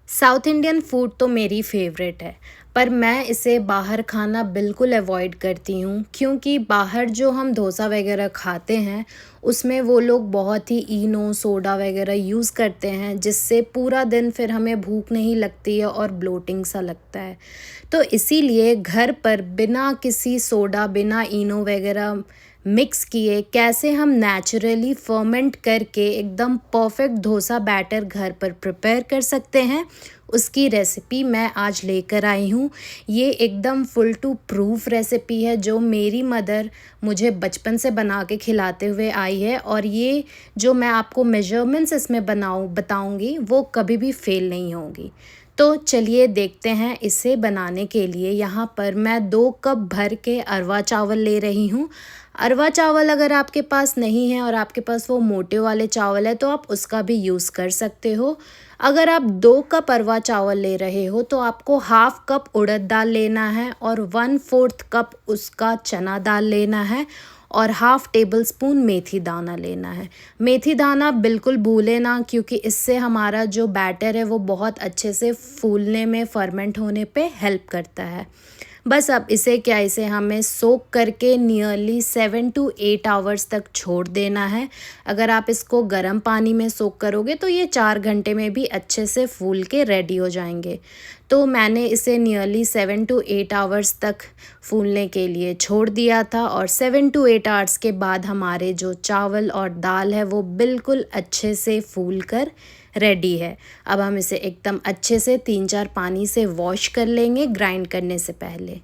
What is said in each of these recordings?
South Indian food तो मेरी favourite है, पर मैं इसे बाहर खाना बिल्कुल अवॉइड करती हूँ क्योंकि बाहर जो हम डोसा वगैरह खाते हैं, उसमें वो लोग बहुत ही इनो, सोडा वगैरह यूज़ करते हैं, जिससे पूरा दिन फिर हमें भूख नहीं लगती है और ब्लोटिंग सा लगता है। तो इसीलिए घर पर बिना किसी सोडा, बिना इनो वगैरह मिक्स किए कैसे हम नेचुरली फर्मेंट करके एकदम परफेक्ट डोसा बैटर घर पर प्रिपेयर कर सकते हैं, उसकी रेसिपी मैं आज लेकर आई हूँ। ये एकदम फुल टू प्रूफ रेसिपी है जो मेरी मदर मुझे बचपन से बना के खिलाते हुए आई है, और ये जो मैं आपको मेजरमेंट्स इसमें बताऊँगी वो कभी भी फ़ेल नहीं होंगी। तो चलिए देखते हैं। इसे बनाने के लिए यहाँ पर मैं 2 कप भर के अरवा चावल ले रही हूँ। अरवा चावल अगर आपके पास नहीं है और आपके पास वो मोटे वाले चावल है तो आप उसका भी यूज़ कर सकते हो। अगर आप 2 कप अरवा चावल ले रहे हो तो आपको हाफ़ कप उड़द दाल लेना है और 1/4 कप उसका चना दाल लेना है और हाफ़ टेबल स्पून मेथी दाना लेना है। मेथी दाना बिल्कुल भूलें ना, क्योंकि इससे हमारा जो बैटर है वो बहुत अच्छे से फूलने में, फर्मेंट होने पे हेल्प करता है। बस अब इसे हमें सोक करके नियरली 7 टू 8 आवर्स तक छोड़ देना है। अगर आप इसको गर्म पानी में सोक करोगे तो ये 4 घंटे में भी अच्छे से फूल के रेडी हो जाएंगे। तो मैंने इसे नियरली 7 टू 8 आवर्स तक फूलने के लिए छोड़ दिया था, और 7 टू 8 आवर्स के बाद हमारे जो चावल और दाल है वो बिल्कुल अच्छे से फूल कर रेडी है। अब हम इसे एकदम अच्छे से 3-4 पानी से वॉश कर लेंगे ग्राइंड करने से पहले।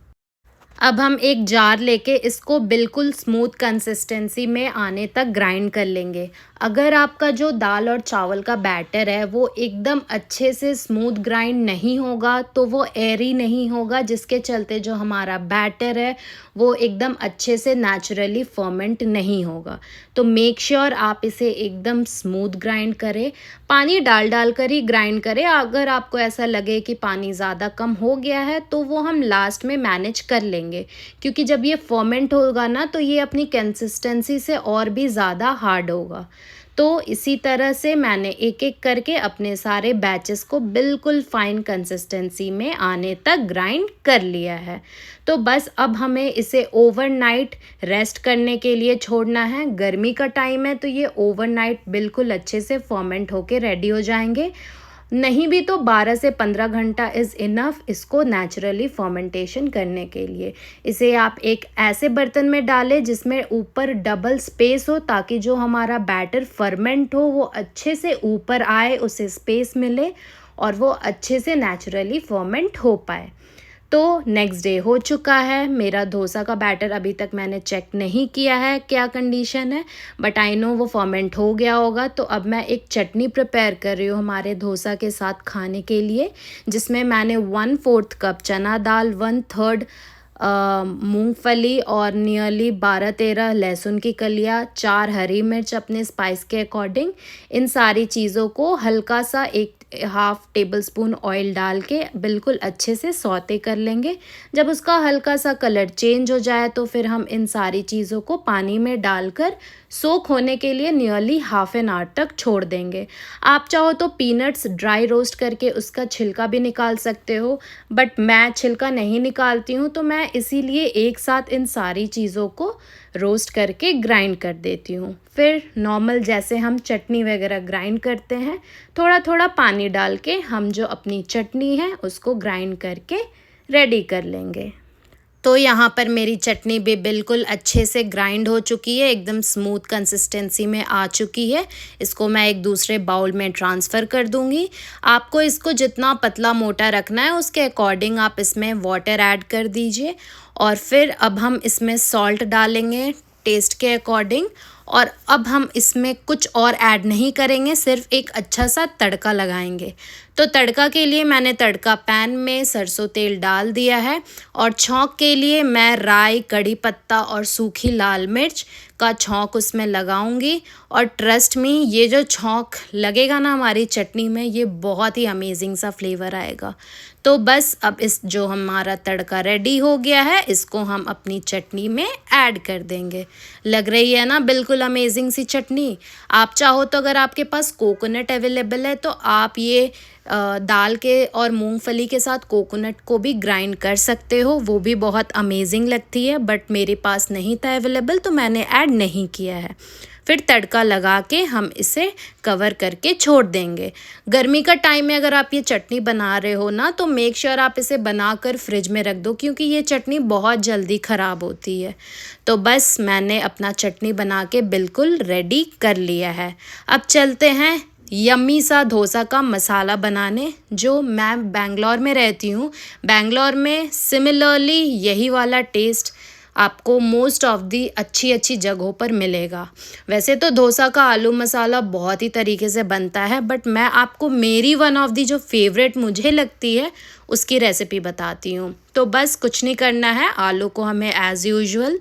अब हम एक जार लेके इसको बिल्कुल स्मूथ कंसिस्टेंसी में आने तक ग्राइंड कर लेंगे। अगर आपका जो दाल और चावल का बैटर है वो एकदम अच्छे से स्मूथ ग्राइंड नहीं होगा तो वो एयरी नहीं होगा, जिसके चलते जो हमारा बैटर है वो एकदम अच्छे से नेचुरली फर्मेंट नहीं होगा। तो मेक श्योर आप इसे एकदम स्मूथ ग्राइंड करें। पानी डाल डाल कर ही ग्राइंड करें। अगर आपको ऐसा लगे कि पानी ज़्यादा कम हो गया है तो वो हम लास्ट में मैनेज कर लेंगे, क्योंकि जब ये फर्मेंट होगा ना तो ये अपनी कंसिस्टेंसी से और भी ज़्यादा हार्ड होगा। तो इसी तरह से मैंने एक एक करके अपने सारे बैचेस को बिल्कुल फाइन कंसिस्टेंसी में आने तक ग्राइंड कर लिया है। तो बस अब हमें इसे ओवरनाइट रेस्ट करने के लिए छोड़ना है। गर्मी का टाइम है तो ये ओवरनाइट बिल्कुल अच्छे से फर्मेंट होके रेडी हो जाएंगे। नहीं भी तो 12 से 15 घंटा इज़ इनफ इसको नेचुरली फर्मेंटेशन करने के लिए। इसे आप एक ऐसे बर्तन में डालें जिसमें ऊपर डबल स्पेस हो, ताकि जो हमारा बैटर फर्मेंट हो वो अच्छे से ऊपर आए, उसे स्पेस मिले और वो अच्छे से नेचुरली फर्मेंट हो पाए। तो नेक्स्ट डे हो चुका है। मेरा डोसा का बैटर अभी तक मैंने चेक नहीं किया है क्या कंडीशन है, बट आई नो वो फर्मेंट हो गया होगा। तो अब मैं एक चटनी प्रिपेयर कर रही हूँ हमारे डोसा के साथ खाने के लिए, जिसमें मैंने 1/4 कप चना दाल, 1/3 मूंगफली और नियरली 12-13 लहसुन की कलियाँ, 4 हरी मिर्च अपने स्पाइस के अकॉर्डिंग, इन सारी चीज़ों को हल्का सा एक हाफ़ टेबल स्पून ऑयल डाल के बिल्कुल अच्छे से सौते कर लेंगे। जब उसका हल्का सा कलर चेंज हो जाए तो फिर हम इन सारी चीज़ों को पानी में डालकर सोक होने के लिए नियरली हाफ़ एन आवर तक छोड़ देंगे। आप चाहो तो पीनट्स ड्राई रोस्ट करके उसका छिलका भी निकाल सकते हो, बट मैं छिलका नहीं निकालती हूँ तो मैं इसीलिए एक साथ इन सारी चीज़ों को रोस्ट करके ग्राइंड कर देती हूँ। फिर नॉर्मल जैसे हम चटनी वगैरह ग्राइंड करते हैं, थोड़ा थोड़ा पानी डाल के हम जो अपनी चटनी है उसको ग्राइंड करके रेडी कर लेंगे। तो यहाँ पर मेरी चटनी भी बिल्कुल अच्छे से ग्राइंड हो चुकी है, एकदम स्मूथ कंसिस्टेंसी में आ चुकी है। इसको मैं एक दूसरे बाउल में ट्रांसफ़र कर दूँगी। आपको इसको जितना पतला मोटा रखना है उसके अकॉर्डिंग आप इसमें वाटर ऐड कर दीजिए, और फिर अब हम इसमें सॉल्ट डालेंगे टेस्ट के अकॉर्डिंग। और अब हम इसमें कुछ और ऐड नहीं करेंगे, सिर्फ एक अच्छा सा तड़का लगाएंगे। तो तड़का के लिए मैंने तड़का पैन में सरसों तेल डाल दिया है, और छौंक के लिए मैं राई, कड़ी पत्ता और सूखी लाल मिर्च का छौंक उसमें लगाऊंगी और ट्रस्ट मी ये जो छौंक लगेगा ना हमारी चटनी में, ये बहुत ही अमेजिंग सा फ्लेवर आएगा। तो बस अब इस जो हमारा तड़का रेडी हो गया है, इसको हम अपनी चटनी में ऐड कर देंगे। लग रही है ना बिल्कुल अमेजिंग सी चटनी। आप चाहो तो अगर आपके पास कोकोनट अवेलेबल है तो आप ये दाल के और मूंगफली के साथ कोकोनट को भी ग्राइंड कर सकते हो, वो भी बहुत अमेजिंग लगती है। बट मेरे पास नहीं था अवेलेबल तो मैंने ऐड नहीं किया है। फिर तड़का लगा के हम इसे कवर करके छोड़ देंगे। गर्मी का टाइम में अगर आप ये चटनी बना रहे हो ना, तो मेक श्योर आप इसे बनाकर फ्रिज में रख दो, क्योंकि ये चटनी बहुत जल्दी ख़राब होती है। तो बस मैंने अपना चटनी बना के बिल्कुल रेडी कर लिया है। अब चलते हैं यम्मी सा डोसा का मसाला बनाने। जो मैं बेंगलोर में रहती हूँ, बेंगलोर में सिमिलरली यही वाला टेस्ट आपको मोस्ट ऑफ दी अच्छी जगहों पर मिलेगा। वैसे तो डोसा का आलू मसाला बहुत ही तरीके से बनता है, बट मैं आपको मेरी वन ऑफ दी जो फेवरेट मुझे लगती है उसकी रेसिपी बताती हूँ। तो बस कुछ नहीं करना है, आलू को हमें एज़ यूजुअल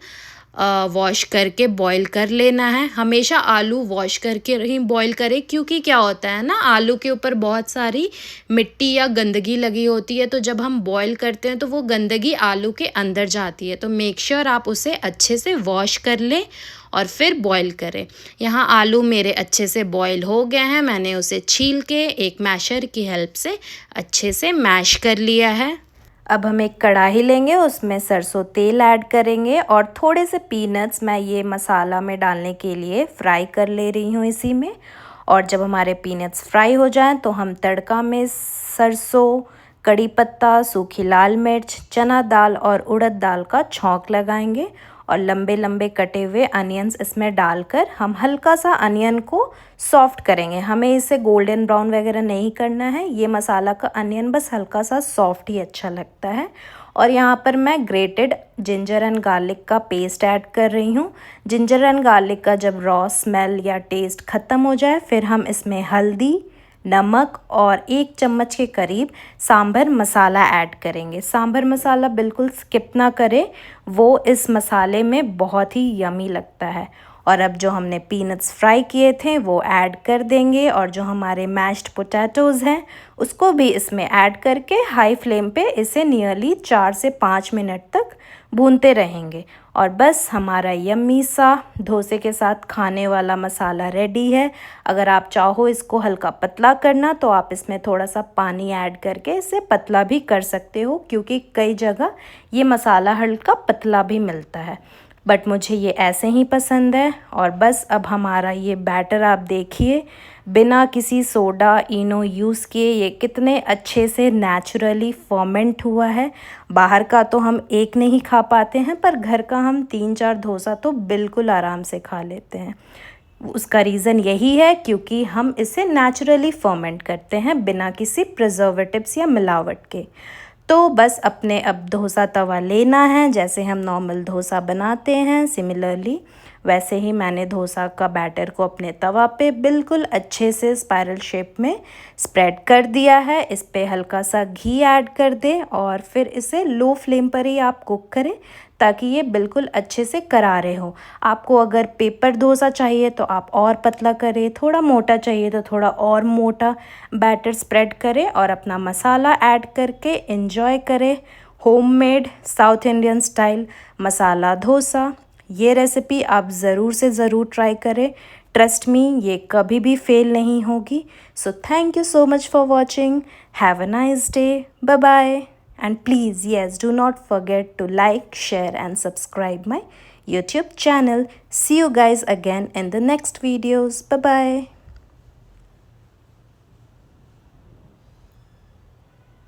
वॉश करके बॉईल कर लेना है। हमेशा आलू वॉश करके ही बॉईल करें, क्योंकि क्या होता है ना, आलू के ऊपर बहुत सारी मिट्टी या गंदगी लगी होती है, तो जब हम बॉईल करते हैं तो वो गंदगी आलू के अंदर जाती है। तो मेक श्योर आप उसे अच्छे से वॉश कर लें और फिर बॉईल करें। यहाँ आलू मेरे अच्छे से बॉईल हो गए हैं, मैंने उसे छील के एक मैशर की हेल्प से अच्छे से मैश कर लिया है। अब हम एक कढ़ाई लेंगे, उसमें सरसों तेल ऐड करेंगे और थोड़े से पीनट्स मैं ये मसाला में डालने के लिए फ्राई कर ले रही हूँ इसी में। और जब हमारे पीनट्स फ्राई हो जाएं तो हम तड़का में सरसों, कड़ी पत्ता, सूखी लाल मिर्च, चना दाल और उड़द दाल का छौंक लगाएंगे और लंबे लंबे कटे हुए अनियंस इसमें डालकर हम हल्का सा अनियन को सॉफ्ट करेंगे। हमें इसे गोल्डन ब्राउन वगैरह नहीं करना है, ये मसाला का अनियन बस हल्का सा सॉफ्ट ही अच्छा लगता है। और यहाँ पर मैं ग्रेटेड जिंजर एंड गार्लिक का पेस्ट ऐड कर रही हूँ। जिंजर एंड गार्लिक का जब रॉ स्मेल या टेस्ट ख़त्म हो जाए, फिर हम इसमें हल्दी, नमक और 1 चम्मच के करीब सांभर मसाला ऐड करेंगे। सांभर मसाला बिल्कुल स्किप ना करें, वो इस मसाले में बहुत ही यमी लगता है। और अब जो हमने पीनट्स फ्राई किए थे वो ऐड कर देंगे और जो हमारे मैश्ड पोटैटोज़ हैं उसको भी इसमें ऐड करके हाई फ्लेम पे इसे नियरली 4 से 5 मिनट तक भूनते रहेंगे। और बस हमारा यम्मी सा डोसे के साथ खाने वाला मसाला रेडी है। अगर आप चाहो इसको हल्का पतला करना तो आप इसमें थोड़ा सा पानी ऐड करके इसे पतला भी कर सकते हो, क्योंकि कई जगह ये मसाला हल्का पतला भी मिलता है, बट मुझे ये ऐसे ही पसंद है। और बस अब हमारा ये बैटर आप देखिए, बिना किसी सोडा इनो यूज़ किए ये कितने अच्छे से नेचुरली फर्मेंट हुआ है। बाहर का तो हम एक नहीं खा पाते हैं, पर घर का हम 3-4 डोसा तो बिल्कुल आराम से खा लेते हैं। उसका रीज़न यही है क्योंकि हम इसे नेचुरली फर्मेंट करते हैं बिना किसी प्रिजर्वेटिव्स या मिलावट के। तो बस अपने अब डोसा तवा लेना है, जैसे हम नॉर्मल डोसा बनाते हैं सिमिलरली वैसे ही मैंने डोसा का बैटर को अपने तवा पे बिल्कुल अच्छे से स्पाइरल शेप में स्प्रेड कर दिया है। इस पे हल्का सा घी ऐड कर दें और फिर इसे लो फ्लेम पर ही आप कुक करें ताकि ये बिल्कुल अच्छे से करारे हो। आपको अगर पेपर डोसा चाहिए तो आप और पतला करें, थोड़ा मोटा चाहिए तो थोड़ा और मोटा बैटर स्प्रेड करें और अपना मसाला ऐड करके एंजॉय करें homemade south Indian style masala dosa. ये रेसिपी आप ज़रूर से ज़रूर ट्राई करें, ट्रस्ट मी ये कभी भी फेल नहीं होगी। So thank you so much for watching, have a nice day, bye bye, and please yes do not forget to like, share and subscribe my YouTube channel. See you guys again in the next videos. Bye bye.